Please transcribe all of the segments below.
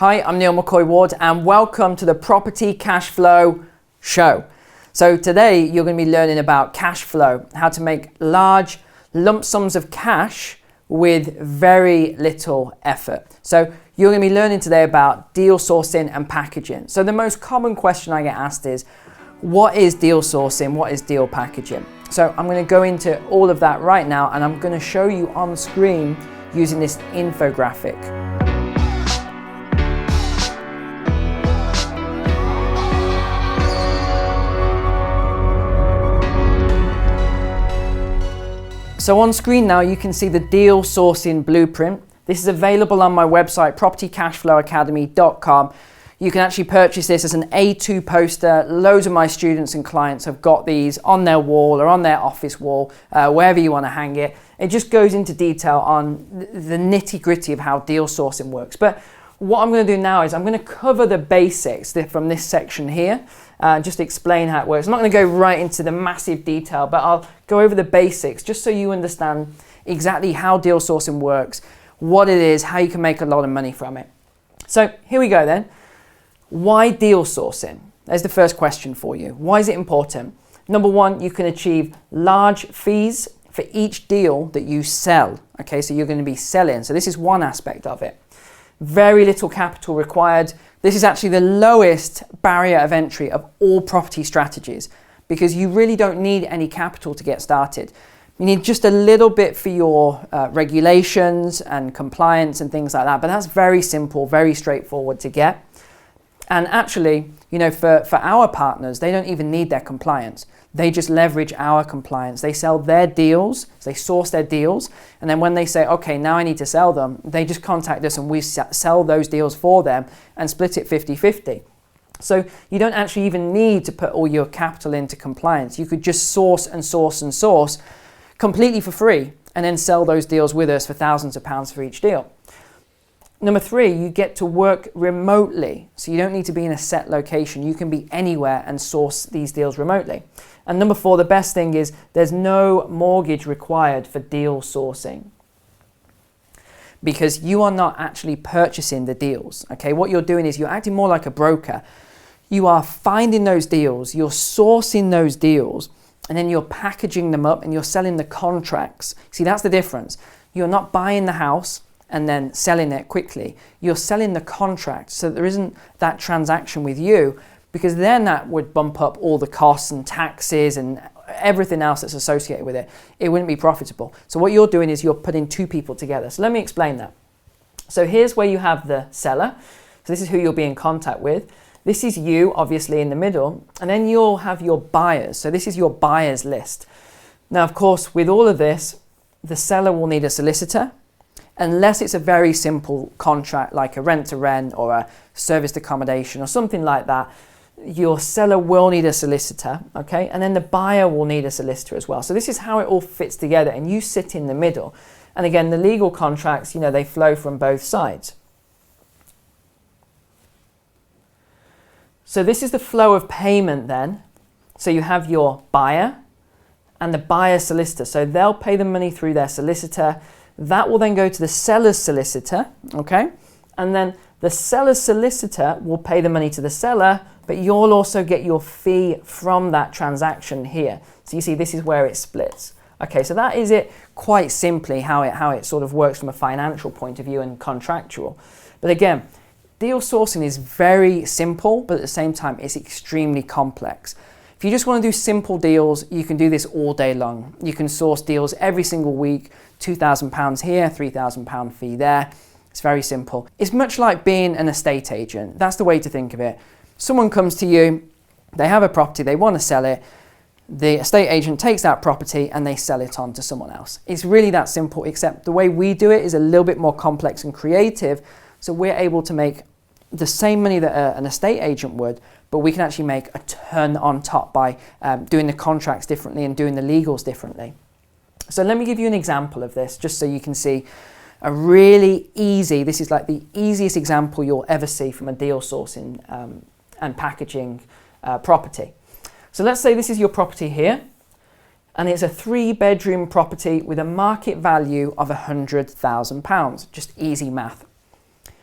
Hi, I'm McCoy-Ward and welcome to the Property Cash Flow Show. So today you're going to be learning about cash flow, how to make large lump sums of cash with very little effort. So you're going to be learning today about deal sourcing and packaging. So the most common question I get asked is, what is deal sourcing? What is deal packaging? So I'm going to go into all of that right now and I'm going to show you on screen using this infographic. So on screen now you can see the deal sourcing blueprint. This is available on my website, propertycashflowacademy.com. You can actually purchase this as an A2 poster. Loads of my students and clients have got these on their wall or on their office wall, wherever you want to hang it. It just goes into detail on the nitty-gritty of how deal sourcing works. But what I'm going to do now is I'm going to cover the basics from this section here. Just explain how it works. I'm not going to go right into the massive detail, but I'll go over the basics just so you understand exactly how deal sourcing works, what it is, how you can make a lot of money from it. So here we go then. Why deal sourcing? There's the first question for you. Why is it important? Number one, you can achieve large fees for each deal that you sell. Okay, so you're going to be selling. So this is one aspect of it. Very little capital required. This is actually the lowest barrier of entry of all property strategies because you really don't need any capital to get started. You need just a little bit for your regulations and compliance and things like that, but that's very simple, very straightforward to get. And actually, you know, for our partners, they don't even need their compliance. They just leverage our compliance. They sell their deals, they source their deals, and then when they say, okay, now I need to sell them, they just contact us and we sell those deals for them and split it 50-50. So you don't actually even need to put all your capital into compliance. You could just source and source and source completely for free and then sell those deals with us for thousands of pounds for each deal. Number three, you get to work remotely. So you don't need to be in a set location. You can be anywhere and source these deals remotely. And number four, the best thing is there's no mortgage required for deal sourcing because you are not actually purchasing the deals. Okay, what you're doing is you're acting more like a broker. You are finding those deals, you're sourcing those deals, and then you're packaging them up and you're selling the contracts. See, that's the difference. You're not buying the house and then selling it quickly. You're selling the contract, so there isn't that transaction with you, because then that would bump up all the costs and taxes and everything else that's associated with it. It wouldn't be profitable. So what you're doing is you're putting two people together. So let me explain that. So here's where you have the seller. So this is who you'll be in contact with. This is you, obviously, in the middle, and then you'll have your buyers. So this is your buyers list. Now, of course, with all of this, the seller will need a solicitor, unless it's a very simple contract like a rent-to-rent or a serviced accommodation or something like that. Your seller will need a solicitor, okay? And then the buyer will need a solicitor as well. So this is how it all fits together, and you sit in the middle. And again, the legal contracts, you know, they flow from both sides. So this is the flow of payment then. So you have your buyer and the buyer solicitor. So they'll pay the money through their solicitor. That will then go to the seller's solicitor, okay? And then the seller's solicitor will pay the money to the seller, but you'll also get your fee from that transaction here. So you see, this is where it splits. Okay, so that is it quite simply how it sort of works from a financial point of view and contractual. But again, deal sourcing is very simple, but at the same time, it's extremely complex. If you just want to do simple deals, you can do this all day long. You can source deals every single week, £2,000 here, £3,000 fee there. It's very simple. It's much like being an estate agent. That's the way to think of it. Someone comes to you, they have a property, they want to sell it. The estate agent takes that property and they sell it on to someone else. It's really that simple, except the way we do it is a little bit more complex and creative. So we're able to make the same money that an estate agent would, but we can actually make a ton on top by doing the contracts differently and doing the legals differently. So let me give you an example of this, just so you can see a really easy, this is like the easiest example you'll ever see from a deal sourcing and packaging property. So let's say this is your property here, and it's a 3-bedroom property with a market value of £100,000, just easy math.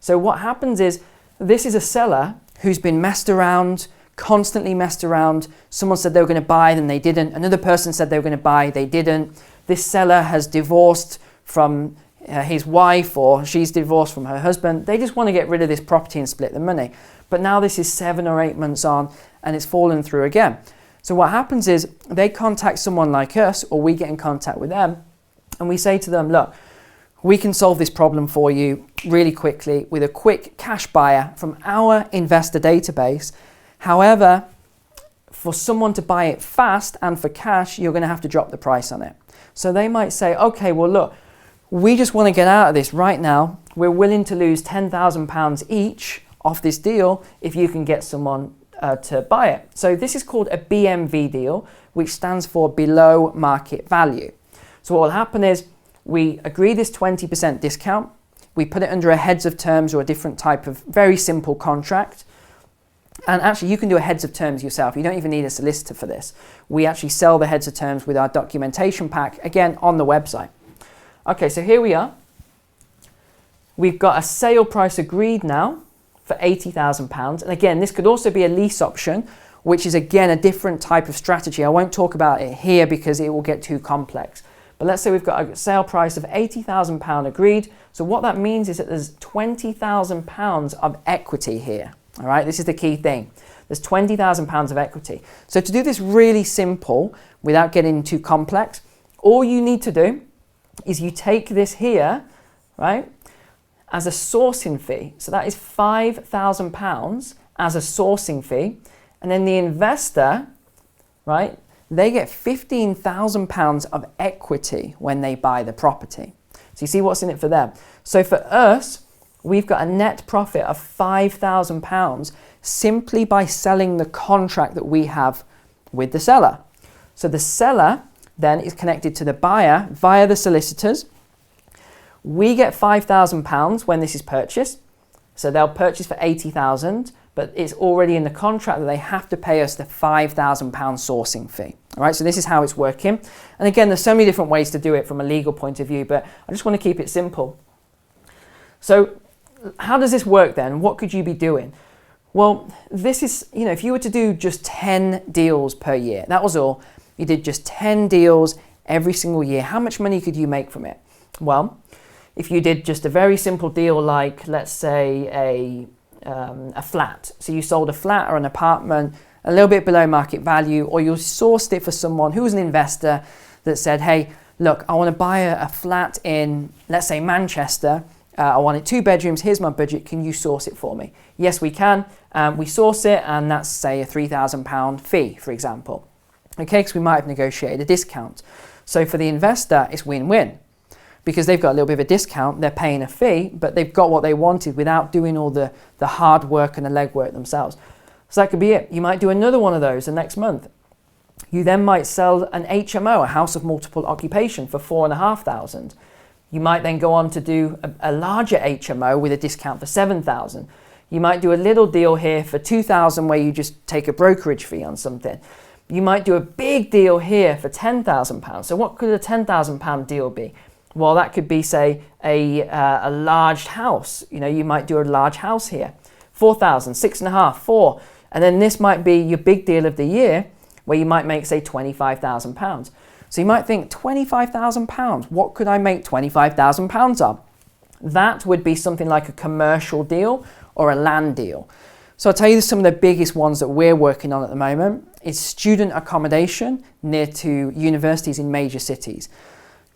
So what happens is this is a seller who's been messed around, constantly messed around. Someone said they were going to buy, then they didn't. Another person said they were going to buy, they didn't. This seller has divorced from his wife, or she's divorced from her husband. They just want to get rid of this property and split the money. But now this is 7 or 8 months on and it's fallen through again. So what happens is they contact someone like us, or we get in contact with them, and we say to them, look, we can solve this problem for you really quickly with a quick cash buyer from our investor database. However, for someone to buy it fast and for cash, you're going to have to drop the price on it. So they might say, okay, well, look, we just want to get out of this right now. We're willing to lose £10,000 each off this deal if you can get someone to buy it. So this is called a BMV deal, which stands for below market value. So what will happen is we agree this 20% discount. We put it under a heads of terms or a different type of very simple contract. And actually, you can do a heads of terms yourself. You don't even need a solicitor for this. We actually sell the heads of terms with our documentation pack, again, on the website. Okay, so here we are. We've got a sale price agreed now for £80,000. And again, this could also be a lease option, which is, again, a different type of strategy. I won't talk about it here because it will get too complex. But let's say we've got a sale price of £80,000 agreed. So what that means is that there's £20,000 of equity here. All right, this is the key thing. There's £20,000 of equity. So to do this really simple, without getting too complex, all you need to do is you take this here, right, as a sourcing fee. So that is £5,000 as a sourcing fee. And then the investor, right, they get £15,000 of equity when they buy the property. So you see what's in it for them. So for us, we've got a net profit of £5,000 simply by selling the contract that we have with the seller. So the seller then is connected to the buyer via the solicitors. We get £5,000 when this is purchased. So they'll purchase for £80,000, but it's already in the contract that they have to pay us the £5,000 sourcing fee. All right, so this is how it's working. And again, there's so many different ways to do it from a legal point of view, but I just want to keep it simple. So how does this work then? What could you be doing? Well, this is, if you were to do just 10 deals per year, that was all. You did just 10 deals every single year. How much money could you make from it? Well, if you did just a very simple deal like, let's say, a flat. So you sold a flat or an apartment a little bit below market value, or you sourced it for someone who was an investor that said, hey, look, I want to buy a flat in, let's say, Manchester. I want it 2 bedrooms. Here's my budget. Can you source it for me? Yes, we can. We source it, and that's, say, a £3,000 fee, for example. Okay, because we might have negotiated a discount. So for the investor, it's win-win because they've got a little bit of a discount. They're paying a fee, but they've got what they wanted without doing all the hard work and the legwork themselves. So that could be it. You might do another one of those the next month. You then might sell an HMO, a house of multiple occupation, for £4,500. You might then go on to do a larger HMO with a discount for £7,000. You might do a little deal here for £2,000 where you just take a brokerage fee on something. You might do a big deal here for £10,000. So what could a £10,000 deal be? Well, that could be, say, a large house. You might do a large house here. 4,000, 6.5, 4. And then this might be your big deal of the year where you might make, say, £25,000. So you might think, £25,000, what could I make £25,000 of? That would be something like a commercial deal or a land deal. So I'll tell you some of the biggest ones that we're working on at the moment is student accommodation near to universities in major cities.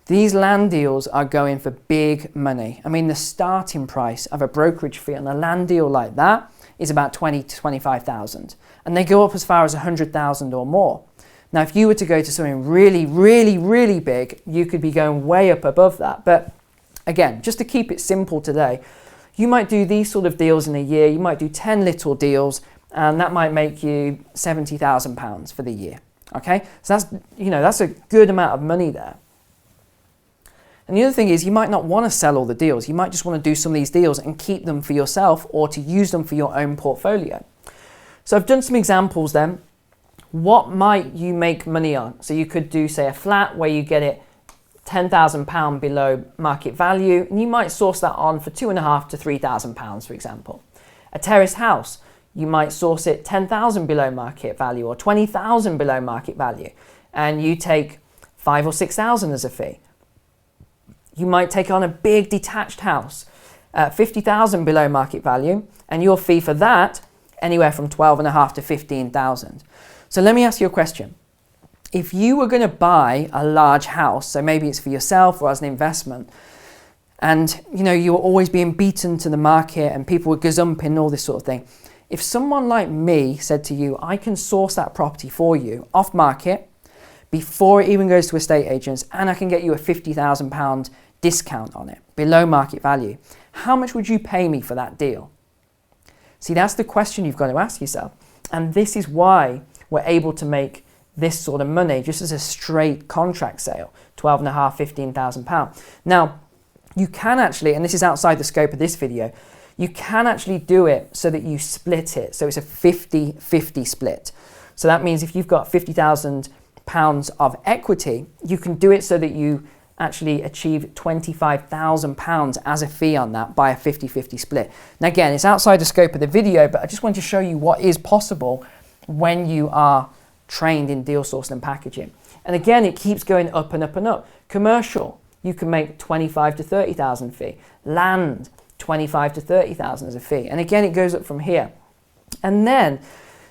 These land deals are going for big money. I mean, the starting price of a brokerage fee on a land deal like that is about 20 to 25,000. And they go up as far as 100,000 or more. Now, if you were to go to something really, really, really big, you could be going way up above that. But again, just to keep it simple today, you might do these sort of deals in a year. You might do 10 little deals, and that might make you £70,000 for the year. Okay, so that's a good amount of money there. And the other thing is, you might not want to sell all the deals. You might just want to do some of these deals and keep them for yourself or to use them for your own portfolio. So I've done some examples then. What might you make money on? So you could do, say, a flat where you get it £10,000 below market value, and you might source that on for £2,500 to £3,000, for example. A terrace house, you might source it 10,000 below market value or 20,000 below market value, and you take 5 or 6,000 as a fee. You might take on a big detached house, 50,000 below market value, and your fee for that anywhere from 12,500 to 15,000. So let me ask you a question. If you were going to buy a large house, so maybe it's for yourself or as an investment, and you were always being beaten to the market and people were gazumping, all this sort of thing. If someone like me said to you, I can source that property for you off market before it even goes to estate agents, and I can get you a £50,000 discount on it, below market value, how much would you pay me for that deal? See, that's the question you've got to ask yourself. And this is why we're able to make this sort of money just as a straight contract sale, £12,500, £15,000. Now, you can actually, and this is outside the scope of this video, you can actually do it so that you split it. So it's a 50-50 split. So that means if you've got £50,000 of equity, you can do it so that you actually achieve £25,000 as a fee on that by a 50-50 split. Now again, it's outside the scope of the video, but I just want to show you what is possible when you are trained in deal sourcing and packaging. And again, it keeps going up and up and up. Commercial, you can make 25 to 30,000 fee. Land, 25 to 30,000 as a fee. And again, it goes up from here. And then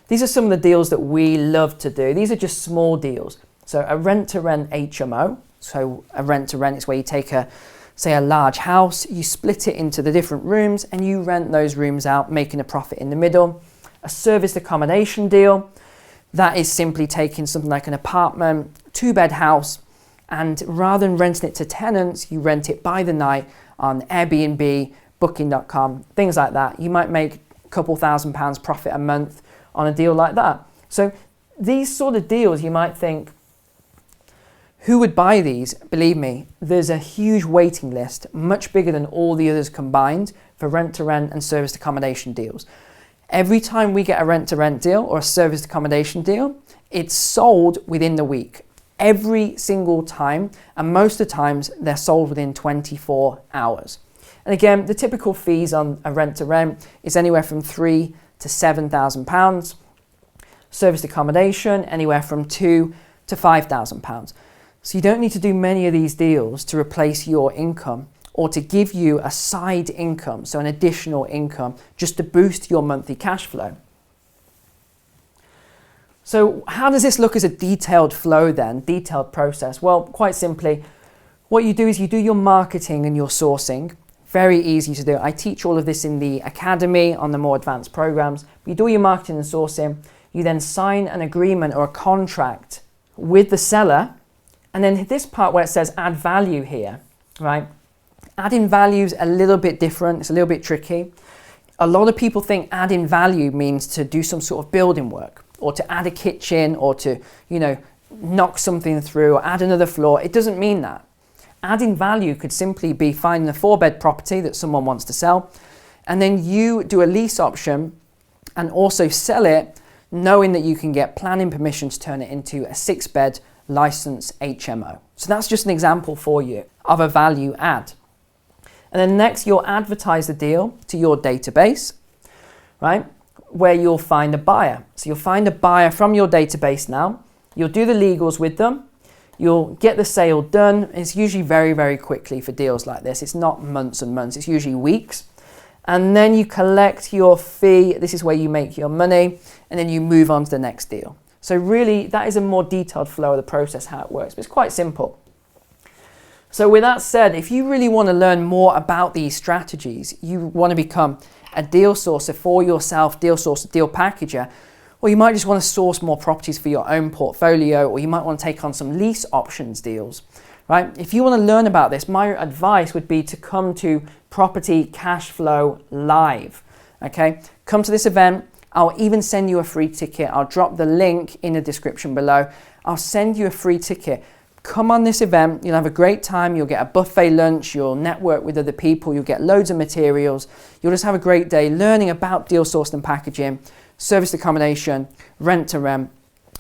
these are some of the deals that we love to do. These are just small deals. So a rent-to-rent HMO. So a rent-to-rent is where you take a large house, you split it into the different rooms and you rent those rooms out, making a profit in the middle. A serviced accommodation deal, that is simply taking something like an apartment, 2-bed house, and rather than renting it to tenants, you rent it by the night on Airbnb, Booking.com, things like that. You might make a couple £1,000 profit a month on a deal like that. So these sort of deals, you might think, who would buy these? Believe me, there's a huge waiting list, much bigger than all the others combined, for rent-to-rent and serviced accommodation deals. Every time we get a rent-to-rent deal or a serviced accommodation deal, it's sold within the week. Every single time, and most of the times they're sold within 24 hours. And again, the typical fees on a rent-to-rent is anywhere from £3,000 to £7,000. Serviced accommodation, anywhere from £2,000 to £5,000. So you don't need to do many of these deals to replace your income or to give you a side income, so an additional income, just to boost your monthly cash flow. So how does this look as a detailed flow then, detailed process? Well, quite simply, what you do is you do your marketing and your sourcing. Very easy to do. I teach all of this in the academy on the more advanced programs. You do your marketing and sourcing. You then sign an agreement or a contract with the seller. And then this part where it says add value here, right? Adding value is a little bit different. It's a little bit tricky. A lot of people think adding value means to do some sort of building work or to add a kitchen or to, knock something through or add another floor. It doesn't mean that. Adding value could simply be finding a 4-bed property that someone wants to sell, and then you do a lease option and also sell it knowing that you can get planning permission to turn it into a 6-bed licensed HMO. So that's just an example for you of a value add. And then next, you'll advertise the deal to your database, right? Where you'll find a buyer. So you'll find a buyer from your database now. You'll do the legals with them. You'll get the sale done. It's usually very, very quickly for deals like this. It's not months and months. It's usually weeks. And then you collect your fee. This is where you make your money. And then you move on to the next deal. So really, that is a more detailed flow of the process, how it works. But it's quite simple. So with that said, if you really want to learn more about these strategies, you want to become a deal sourcer for yourself, deal sourcer, deal packager, or you might just want to source more properties for your own portfolio, or you might want to take on some lease options deals, right? If you want to learn about this, my advice would be to come to Property Cashflow Live, okay? Come to this event. I'll even send you a free ticket. I'll drop the link in the description below. I'll send you a free ticket. Come on this event, you'll have a great time, you'll get a buffet lunch, you'll network with other people, you'll get loads of materials, you'll just have a great day learning about deal sourcing and packaging, serviced accommodation, rent to rent,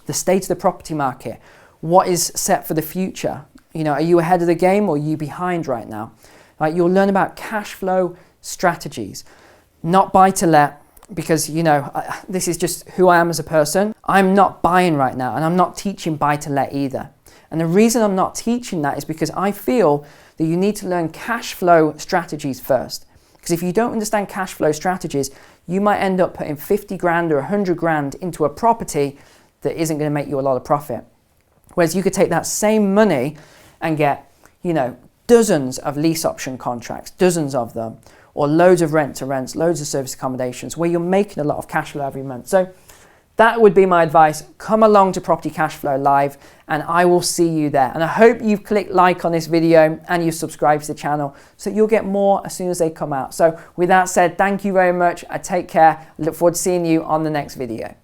the state of the property market, what is set for the future. Are you ahead of the game or are you behind right now? Right, you'll learn about cash flow strategies, not buy to let, because, you know, this is just who I am as a person. I'm not buying right now, and I'm not teaching buy to let either. And the reason I'm not teaching that is because I feel that you need to learn cash flow strategies first. Because if you don't understand cash flow strategies, you might end up putting 50 grand or 100 grand into a property that isn't going to make you a lot of profit. Whereas you could take that same money and get, you know, dozens of lease option contracts, dozens of them, or loads of rent to rents, loads of service accommodations where you're making a lot of cash flow every month. So that would be my advice. Come along to Property Cashflow Live and I will see you there. And I hope you've clicked like on this video and you've subscribed to the channel so you'll get more as soon as they come out. So with that said, thank you very much. I take care. I look forward to seeing you on the next video.